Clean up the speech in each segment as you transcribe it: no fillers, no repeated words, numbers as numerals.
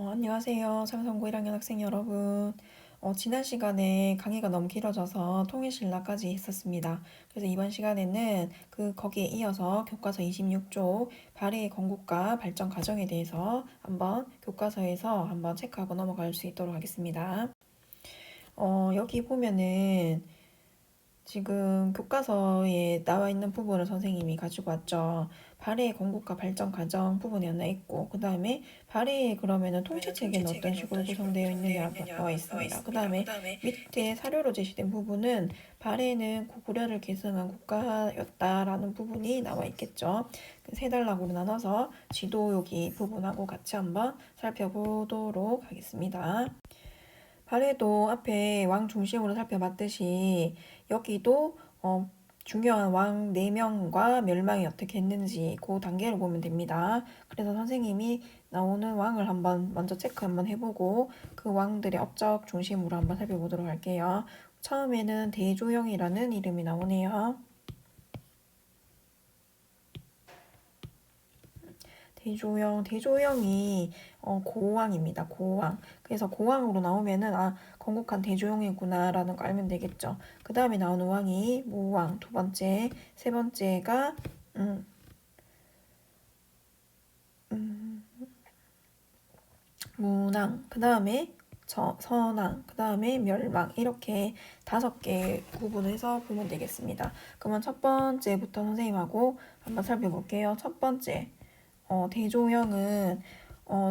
안녕하세요. 삼성고 1학년 학생 여러분. 지난 시간에 강의가 너무 길어져서 통일신라까지 했었습니다. 그래서 이번 시간에는 거기에 이어서 교과서 26조 발해의 건국과 발전 과정에 대해서 한번 교과서에서 한번 체크하고 넘어갈 수 있도록 하겠습니다. 여기 보면은 지금 교과서에 나와 있는 부분을 선생님이 가지고 왔죠. 발해의 건국과 발전 과정 부분이 하나 있고, 그 다음에 발해의 그러면은 통치 체계는 어떤 식으로 구성되어 있느냐가 나와 있습니다. 그 다음에 밑에 사료로 제시된 부분은 발해는 고구려를 계승한 국가였다라는 부분이 나와 있겠죠. 세 단락으로 나눠서 지도 여기 부분하고 같이 한번 살펴보도록 하겠습니다. 발해도 앞에 왕 중심으로 살펴봤듯이 여기도 중요한 왕 4명과 멸망이 어떻게 했는지 그 단계를 보면 됩니다. 그래서 선생님이 나오는 왕을 한번 먼저 체크 한번 해보고 그 왕들의 업적 중심으로 한번 살펴보도록 할게요. 처음에는 대조영이라는 이름이 나오네요. 대조영이 고왕입니다. 고왕. 그래서 고왕으로 나오면은 건국한 대조영이구나라는 거 알면 되겠죠. 그 다음에 나오는 왕이 무왕 두 번째, 세 번째가 문왕, 그 다음에 선왕, 그 다음에 멸망 이렇게 5개 구분해서 보면 되겠습니다. 그러면 첫 번째부터 선생님하고 한번 살펴볼게요. 첫 번째 대조영은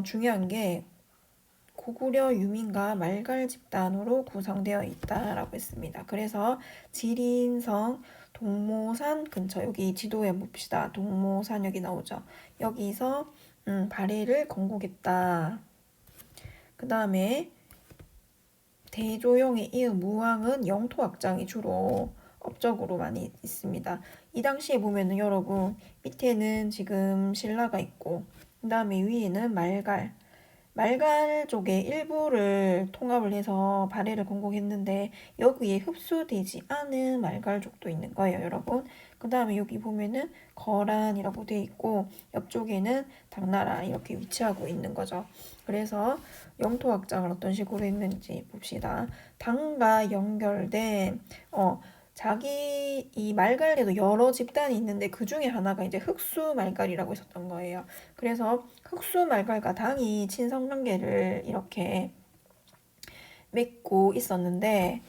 중요한 게 고구려 유민과 말갈 집단으로 구성되어 있다라고 했습니다. 그래서 지린성 동모산 근처 여기 지도에 봅시다. 동모산 여기 나오죠. 여기서 발해를 건국했다. 그 다음에 대조영에 이은 무왕은 영토 확장이 주로 업적으로 많이 있습니다. 이 당시에 보면은 여러분 밑에는 지금 신라가 있고 그 다음에 위에는 말갈 쪽의 일부를 통합을 해서 발해를 건국했는데 여기에 흡수되지 않은 말갈족도 있는 거예요, 여러분. 그 다음에 여기 보면은 거란이라고 돼 있고 옆쪽에는 당나라 이렇게 위치하고 있는 거죠. 그래서 영토 확장을 어떤 식으로 했는지 봅시다. 당과 연결된 자기 이 말갈에도 여러 집단이 있는데 그 중에 하나가 이제 흑수 말갈이라고 있었던 거예요. 그래서 흑수 말갈과 당이 친선 관계를 이렇게 맺고 있었는데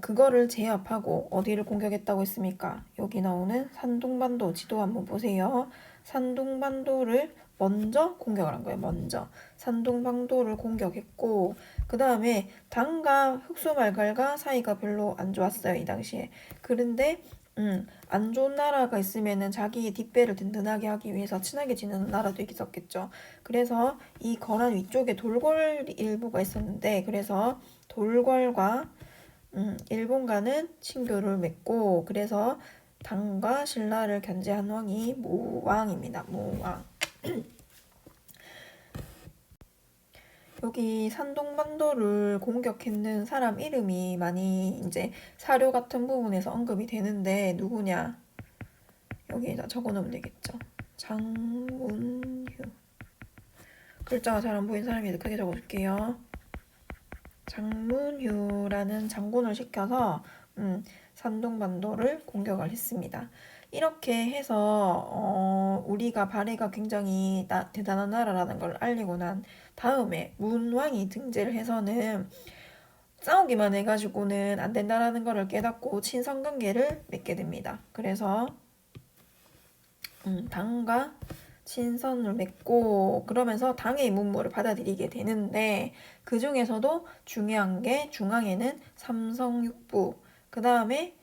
그거를 제압하고 어디를 공격했다고 했습니까? 여기 나오는 산둥반도 지도 한번 보세요. 산둥반도를 먼저 공격을 한 거예요. 먼저 산둥반도를 공격했고 그 다음에 당과 흑수말갈과 사이가 별로 안 좋았어요. 이 당시에. 그런데 안 좋은 나라가 있으면은 자기의 뒷배를 든든하게 하기 위해서 친하게 지내는 나라도 있었겠죠. 그래서 이 거란 위쪽에 돌궐 일부가 있었는데 그래서 돌궐과 일본과는 친교를 맺고 그래서 당과 신라를 견제한 왕이 무왕입니다. 무왕. 여기 산동반도를 공격했는 사람 이름이 많이 이제 사료 같은 부분에서 언급이 되는데 누구냐? 여기에다 적어놓으면 되겠죠. 장문휴. 글자가 잘 안 보이는 사람이 크게 적어줄게요. 장문휴라는 장군을 시켜서 산동반도를 공격을 했습니다. 이렇게 해서 우리가 발해가 굉장히 대단한 나라라는 걸 알리고 난 다음에 문왕이 등재를 해서는 싸우기만 해가지고는 안 된다라는 것을 깨닫고 친선관계를 맺게 됩니다. 그래서 당과 친선을 맺고 그러면서 당의 문물을 받아들이게 되는데 그 중에서도 중요한 게 중앙에는 삼성육부 그 다음에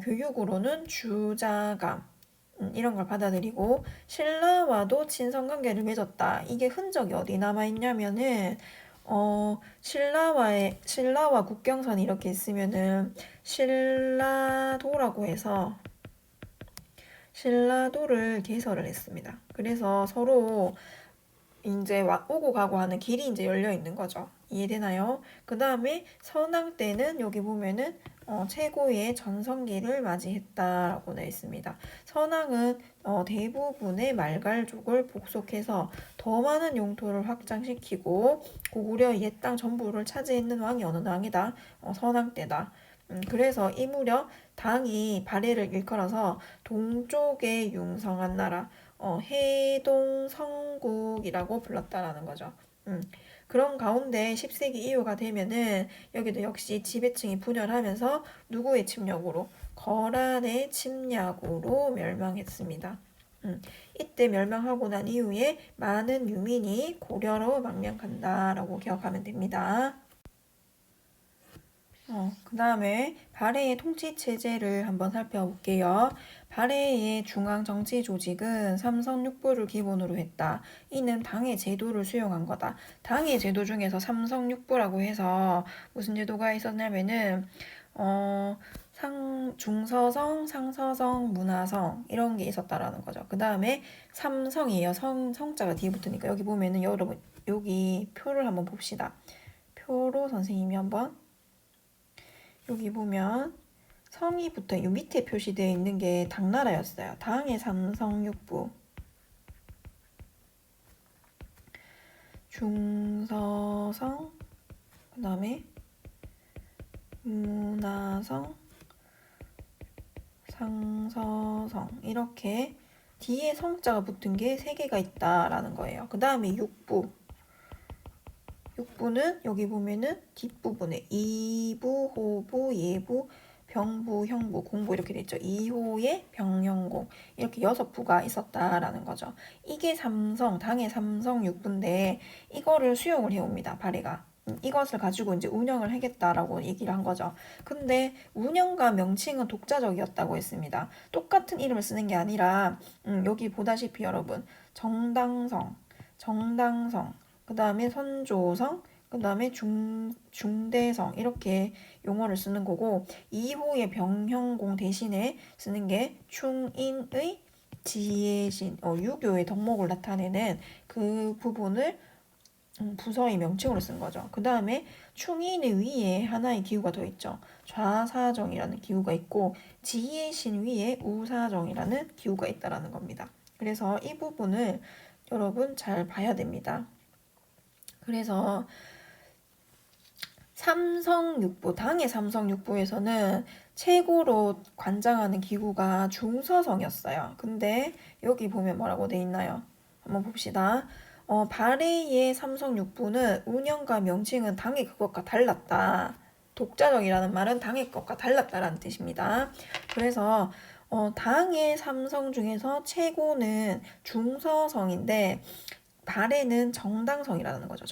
교육으로는 주자감 이런 걸 받아들이고 신라와도 친선관계를 맺었다. 이게 흔적이 어디 남아있냐면은 신라와 국경선이 이렇게 있으면은 신라도라고 해서 신라도를 개설을 했습니다. 그래서 서로 이제 오고 가고 하는 길이 이제 열려 있는 거죠. 이해되나요? 그 다음에 선왕 때는 여기 보면은 최고의 전성기를 맞이했다라고 되어 있습니다. 선왕은 대부분의 말갈족을 복속해서 더 많은 영토를 확장시키고 고구려 옛 땅 전부를 차지했는 왕이 어느 왕이다? 선왕 때다. 그래서 이 무렵 당이 발해를 일컬어서 동쪽에 융성한 나라, 해동성국이라고 불렀다라는 거죠. 그런 가운데 10세기 이후가 되면은 여기도 역시 지배층이 분열하면서 누구의 침략으로? 거란의 침략으로 멸망했습니다. 이때 멸망하고 난 이후에 많은 유민이 고려로 망명한다라고 기억하면 됩니다. 그 다음에 발해의 통치 체제를 한번 살펴볼게요. 발해의 중앙 정치 조직은 삼성육부를 기본으로 했다. 이는 당의 제도를 수용한 거다. 당의 제도 중에서 삼성육부라고 해서 무슨 제도가 있었냐면은 중서성, 상서성, 문화성 이런 게 있었다라는 거죠. 그 다음에 삼성이에요. 성자가 뒤에 붙으니까 여기 보면은 여러분 여기 표를 한번 봅시다. 표로 선생님이 한번 여기 보면 성이 붙어 요 밑에 표시되어 있는 게 당나라였어요. 당의 삼성육부, 중서성, 그 다음에 문화성, 상서성 이렇게 뒤에 성자가 붙은 게 3개가 있다라는 거예요. 그 다음에 육부. 육부는 여기 보면은 뒷부분에 이부, 호부, 예부, 병부, 형부, 공부 이렇게 돼 있죠. 2호의 병형공 이렇게 6부가 있었다라는 거죠. 이게 당의 삼성 육부인데 이거를 수용을 해옵니다. 발해가. 이것을 가지고 이제 운영을 하겠다라고 얘기를 한 거죠. 근데 운영과 명칭은 독자적이었다고 했습니다. 똑같은 이름을 쓰는 게 아니라 여기 보다시피 여러분 정당성, 그 다음에 선조성, 그 다음에 중대성 이렇게 용어를 쓰는 거고 2호의 병형공 대신에 쓰는 게 충인의 지혜신, 유교의 덕목을 나타내는 그 부분을 부서의 명칭으로 쓴 거죠. 그 다음에 충인의 위에 하나의 기후가 더 있죠. 좌사정이라는 기후가 있고 지혜신 위에 우사정이라는 기후가 있다라는 겁니다. 그래서 이 부분을 여러분 잘 봐야 됩니다. 그래서 당의 삼성육부에서는 최고로 관장하는 기구가 중서성이었어요. 근데 여기 보면 뭐라고 돼 있나요? 한번 봅시다. 발해의 삼성육부는 운영과 명칭은 당의 그것과 달랐다. 독자적이라는 말은 당의 것과 달랐다라는 뜻입니다. 그래서 당의 삼성 중에서 최고는 중서성인데 발해는 정당성이라는 거죠.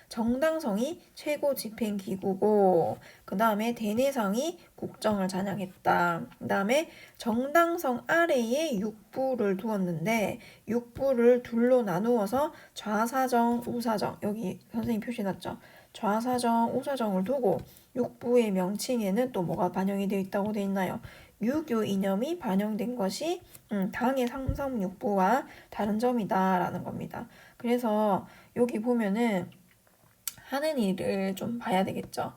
정당성이 최고 집행기구고 그 다음에 대내상이 국정을 잔영했다. 그 다음에 정당성 아래에 육부를 두었는데 육부를 둘로 나누어서 좌사정, 우사정 여기 선생님 표시났죠. 좌사정, 우사정을 두고 육부의 명칭에는 또 뭐가 반영이 되어 있다고 되어 있나요? 유교 이념이 반영된 것이 당의 삼성육부와 다른 점이다라는 겁니다. 그래서 여기 보면은 하는 일을 좀 봐야 되겠죠.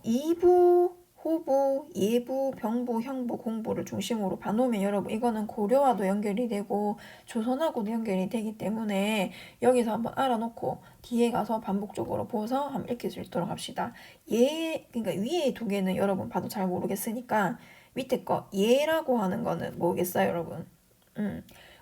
이부, 호부, 예부, 병부, 형부, 공부를 중심으로 봐놓으면 여러분 이거는 고려와도 연결이 되고 조선하고도 연결이 되기 때문에 여기서 한번 알아놓고 뒤에 가서 반복적으로 보서 한번 읽힐 수 있도록 합시다. 그러니까 위에 2개는 여러분 봐도 잘 모르겠으니까 밑에 거 예라고 하는 거는 뭐겠어요 여러분?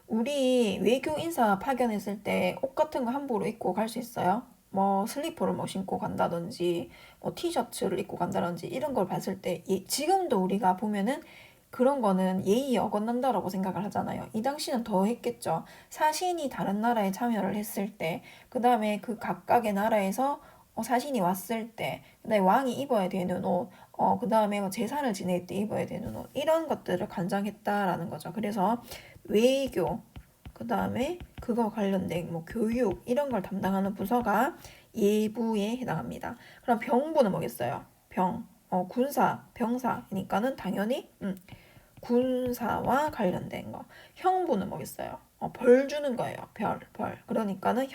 우리 외교 인사 파견했을 때 옷 같은 거 함부로 입고 갈 수 있어요? 뭐 슬리퍼를 뭐 신고 간다든지 뭐 티셔츠를 입고 간다든지 이런 걸 봤을 때 지금도 우리가 보면은 그런 거는 예의에 어긋난다라고 생각을 하잖아요. 이 당시는 더 했겠죠. 사신이 다른 나라에 참여를 했을 때, 그 다음에 그 각각의 나라에서 사신이 왔을 때, 그다음에 왕이 입어야 되는 옷, 그 다음에 뭐 제사를 지낼 때 입어야 되는 옷, 이런 것들을 관장했다라는 거죠. 그래서 외교, 그 다음에 그거 관련된 뭐 교육, 이런 걸 담당하는 부서가 예부에 해당합니다. 그럼 병부는 뭐겠어요? 군사, 병사니까는 당연히 군사와 관련된 거. 형부는 뭐겠어요? 벌 주는 거예요. 벌. 그러니까는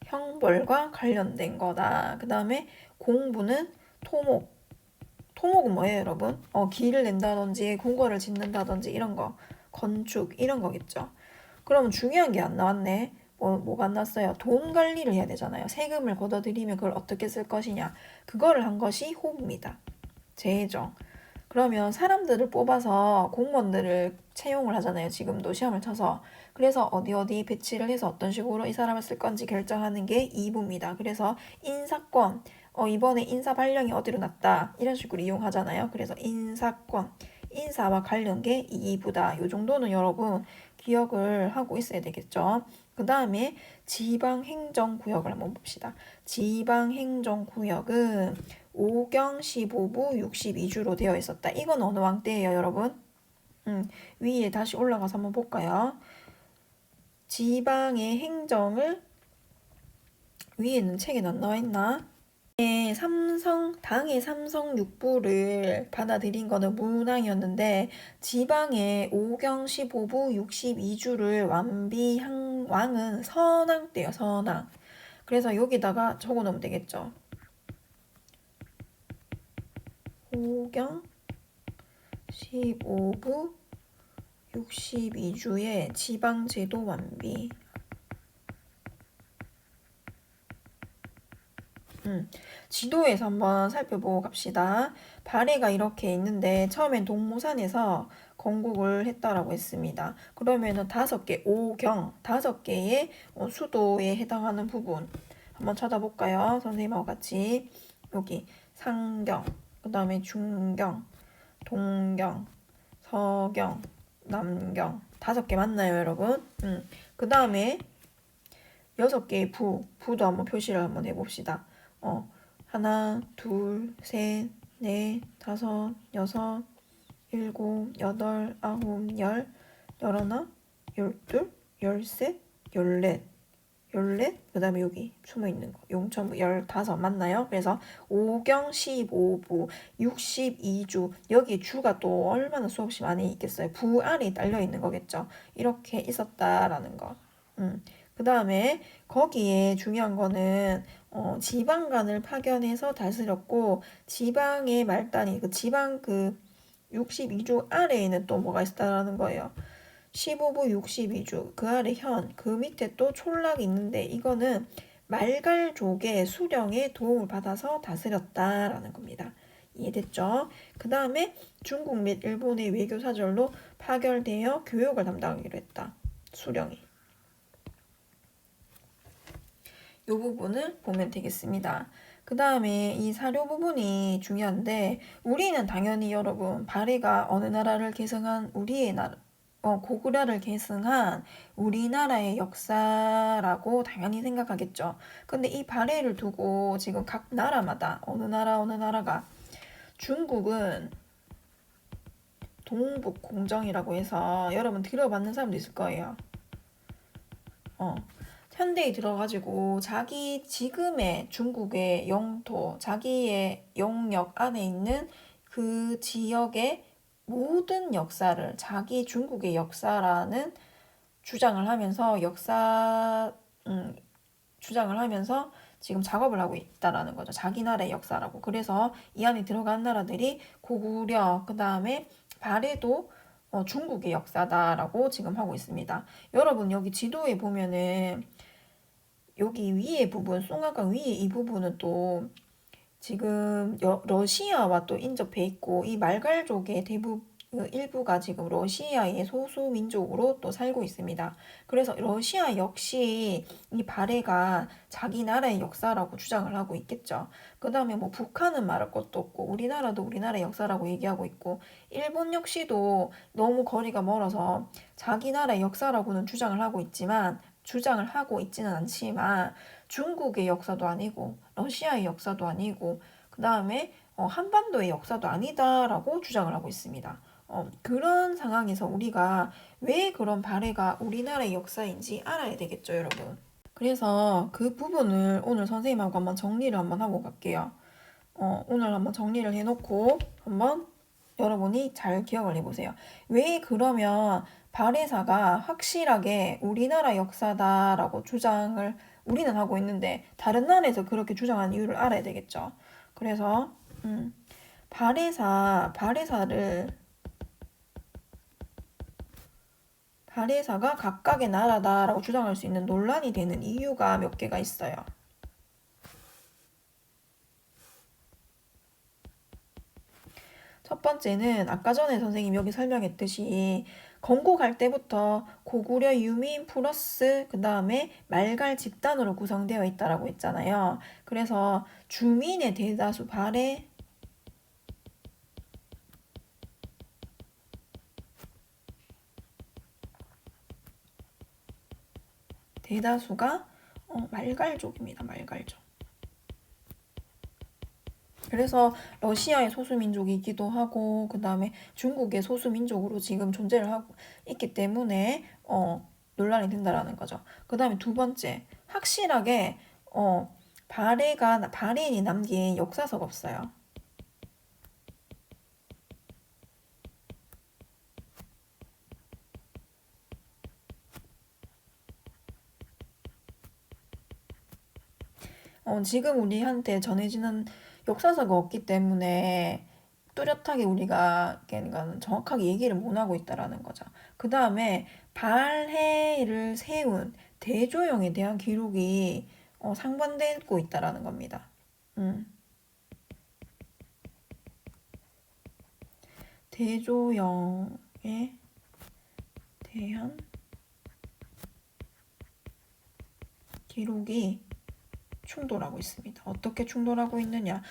형벌과 관련된 거다. 그 다음에 공부는 토목은 뭐예요, 여러분? 길을 낸다든지 공거를 짓는다든지 이런 거, 건축 이런 거겠죠. 그럼 중요한 게 안 나왔네. 뭐가 안 났어요? 돈 관리를 해야 되잖아요. 세금을 걷어들이면 그걸 어떻게 쓸 것이냐. 그거를 한 것이 호부입니다. 재정. 그러면 사람들을 뽑아서 공무원들을 채용을 하잖아요. 지금도 시험을 쳐서. 그래서 어디 배치를 해서 어떤 식으로 이 사람을 쓸 건지 결정하는 게 2부입니다. 그래서 인사권, 이번에 인사 발령이 어디로 났다. 이런 식으로 이용하잖아요. 그래서 인사권, 인사와 관련 게 2부다. 요 정도는 여러분 기억을 하고 있어야 되겠죠. 그 다음에 지방행정구역을 한번 봅시다. 지방행정구역은 5경 15부 62주로 되어 있었다. 이건 어느 왕 때예요, 여러분? 위에 다시 올라가서 한번 볼까요? 지방의 행정을 위에는 책에 안 나와 있나? 당의 삼성 6부를 받아들인 거는 문왕이었는데 지방의 5경 15부 62주를 완비한 왕은 선왕 때요, 선왕. 그래서 여기다가 적어 놓으면 되겠죠. 5경 15부 62주의 지방제도 완비. 지도에서 한번 살펴보고 갑시다. 발해가 이렇게 있는데 처음엔 동모산에서 건국을 했다라고 했습니다. 그러면은 5개, 5경, 5개의 수도에 해당하는 부분 한번 찾아볼까요? 선생님하고 같이. 여기 상경, 그 다음에 중경, 동경, 서경, 남경 5개 맞나요, 여러분? 그 다음에 6개의 부도 한번 표시를 한번 해봅시다. 하나, 둘, 셋, 넷, 다섯, 여섯, 일곱, 여덟, 아홉, 열, 열하나, 열둘, 열셋, 열넷, 그 다음에 여기 숨어있는 거 용천부 15 맞나요? 그래서 5경 15부 62주 여기 주가 또 얼마나 수없이 많이 있겠어요. 부 안에 딸려있는 거겠죠. 이렇게 있었다라는 거. 그 다음에 거기에 중요한 거는 지방간을 파견해서 다스렸고 지방의 말단이 그 지방 그 62주 아래에는 또 뭐가 있다라는 거예요. 15부 62주 그 아래 그 밑에 또 촌락이 있는데 이거는 말갈족의 수령의 도움을 받아서 다스렸다라는 겁니다. 이해됐죠? 그 다음에 중국 및 일본의 외교사절로 파견되어 교육을 담당하기로 했다. 수령이. 이 부분을 보면 되겠습니다. 그 다음에 이 사료 부분이 중요한데 우리는 당연히 여러분 발해가 어느 나라를 계승한 우리의 나라 고구려를 계승한 우리나라의 역사라고 당연히 생각하겠죠. 근데 이 발해를 두고 지금 각 나라마다 어느 나라가 중국은 동북 공정이라고 해서 여러분 들어봤는 사람도 있을 거예요. 현대에 들어가지고 자기 지금의 중국의 영토, 자기의 영역 안에 있는 그 지역의 모든 역사를 자기 중국의 역사라는 주장을 하면서 주장을 하면서 지금 작업을 하고 있다라는 거죠. 자기 나라의 역사라고. 그래서 이 안에 들어간 나라들이 고구려, 그 다음에 발해도 중국의 역사다라고 지금 하고 있습니다. 여러분 여기 지도에 보면은 여기 위에 부분, 송화강 위에 이 부분은 또 지금 러시아와 또 인접해 있고 이 말갈족의 일부가 지금 러시아의 소수 민족으로 또 살고 있습니다. 그래서 러시아 역시 이 발해가 자기 나라의 역사라고 주장을 하고 있겠죠. 그 다음에 뭐 북한은 말할 것도 없고 우리나라도 우리나라의 역사라고 얘기하고 있고 일본 역시도 너무 거리가 멀어서 자기 나라의 역사라고는 주장을 하고 있지는 않지만 중국의 역사도 아니고 러시아의 역사도 아니고 그 다음에 한반도의 역사도 아니다라고 주장을 하고 있습니다. 그런 상황에서 우리가 왜 그런 발해가 우리나라의 역사인지 알아야 되겠죠, 여러분. 그래서 그 부분을 오늘 선생님하고 한번 정리를 한번 하고 갈게요. 오늘 한번 정리를 해놓고 한번 여러분이 잘 기억을 해보세요. 왜 그러면 발해사가 확실하게 우리나라 역사다라고 주장을 우리는 하고 있는데 다른 나라에서 그렇게 주장하는 이유를 알아야 되겠죠. 그래서 발해사가 각각의 나라다라고 주장할 수 있는 논란이 되는 이유가 몇 개가 있어요. 첫 번째는 아까 전에 선생님 여기 설명했듯이 건국할 때부터 고구려 유민 플러스 그 다음에 말갈 집단으로 구성되어 있다라고 했잖아요. 그래서 주민의 대다수 대다수가 말갈족입니다. 말갈족. 그래서 러시아의 소수민족이기도 하고 그 다음에 중국의 소수민족으로 지금 존재를 하고 있기 때문에 논란이 된다라는 거죠. 그 다음에 두 번째, 확실하게 발해인이 남긴 역사서가 없어요. 지금 우리한테 전해지는 역사서가 없기 때문에 뚜렷하게 우리가 그러니까 정확하게 얘기를 못 하고 있다라는 거죠. 그 다음에 발해를 세운 대조영에 대한 기록이 상반되고 있다라는 겁니다. 대조영에 대한 기록이 충돌하고 있습니다. 어떻게 충돌하고 있느냐?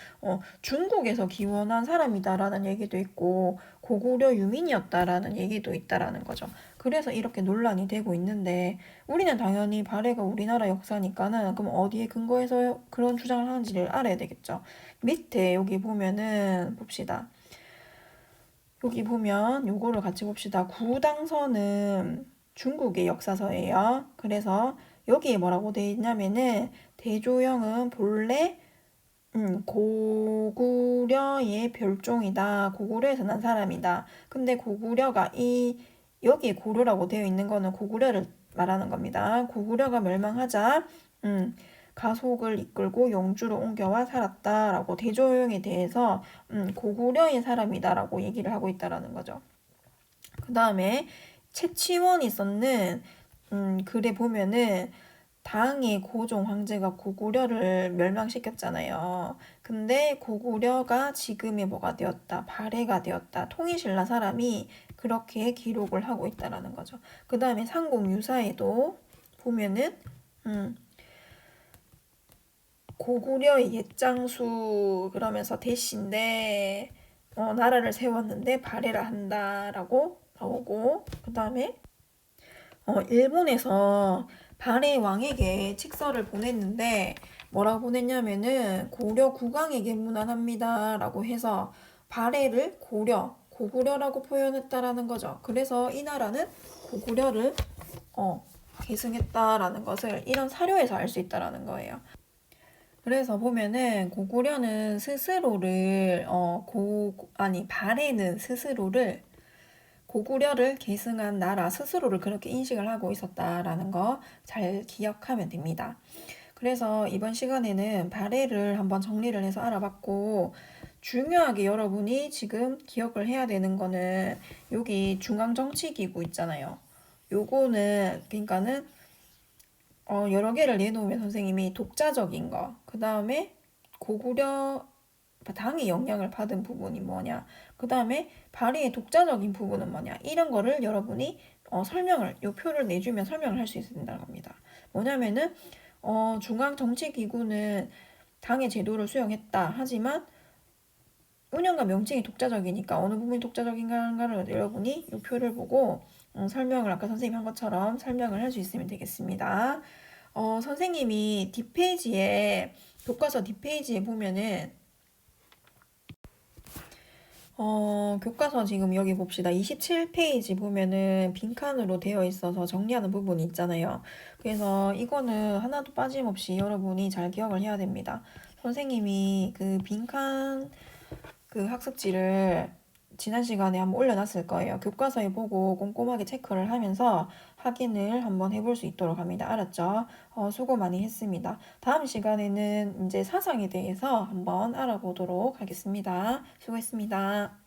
중국에서 기원한 사람이다라는 얘기도 있고 고구려 유민이었다라는 얘기도 있다라는 거죠. 그래서 이렇게 논란이 되고 있는데 우리는 당연히 발해가 우리나라 역사니까는 그럼 어디에 근거해서 그런 주장을 하는지를 알아야 되겠죠. 밑에 여기 보면은 봅시다. 여기 보면 요거를 같이 봅시다. 구당서는 중국의 역사서예요. 그래서 여기에 뭐라고 되어 있냐면은 대조영은 본래 고구려의 별종이다. 고구려에서 난 사람이다. 근데 고구려가 여기에 고려라고 되어 있는 거는 고구려를 말하는 겁니다. 고구려가 멸망하자 가속을 이끌고 영주로 옮겨와 살았다라고 대조영에 대해서 고구려의 사람이다라고 얘기를 하고 있다라는 거죠. 그 다음에 채치원이 썼는 글에 보면은 당의 고종 황제가 고구려를 멸망시켰잖아요. 근데 고구려가 지금의 뭐가 되었다, 발해가 되었다, 통일신라 사람이 그렇게 기록을 하고 있다라는 거죠. 그 다음에 삼국유사에도 보면은 고구려의 옛장수 그러면서 대신데 나라를 세웠는데 발해를 한다라고 나오고 그 다음에 일본에서 발해 왕에게 칙서를 보냈는데 뭐라고 보냈냐면은 고려 국왕에게 문안합니다라고 해서 발해를 고구려라고 표현했다라는 거죠. 그래서 이 나라는 고구려를 계승했다라는 것을 이런 사료에서 알 수 있다라는 거예요. 그래서 보면은 고구려는 스스로를 발해는 스스로를 고구려를 계승한 나라 스스로를 그렇게 인식을 하고 있었다라는 거 잘 기억하면 됩니다. 그래서 이번 시간에는 발해를 한번 정리를 해서 알아봤고 중요하게 여러분이 지금 기억을 해야 되는 거는 여기 중앙정치기구 있잖아요. 요거는 그러니까는 여러 개를 내놓으면 선생님이 독자적인 거, 그 다음에 고구려 당의 영향을 받은 부분이 뭐냐, 그 다음에 발해의 독자적인 부분은 뭐냐, 이런 거를 여러분이 요 표를 내주면 설명을 할 수 있어야 된다고 합니다. 뭐냐면은 중앙정치기구는 당의 제도를 수용했다. 하지만 운영과 명칭이 독자적이니까 어느 부분이 독자적인가를 여러분이 이 표를 보고 설명을 아까 선생님이 한 것처럼 설명을 할 수 있으면 되겠습니다. 선생님이 뒷페이지에 교과서 뒷페이지에 보면은 교과서 지금 여기 봅시다. 27페이지 보면은 빈칸으로 되어 있어서 정리하는 부분이 있잖아요. 그래서 이거는 하나도 빠짐없이 여러분이 잘 기억을 해야 됩니다. 선생님이 그 빈칸 그 학습지를 지난 시간에 한번 올려놨을 거예요. 교과서에 보고 꼼꼼하게 체크를 하면서 확인을 한번 해볼 수 있도록 합니다. 알았죠? 수고 많이 했습니다. 다음 시간에는 이제 사상에 대해서 한번 알아보도록 하겠습니다. 수고했습니다.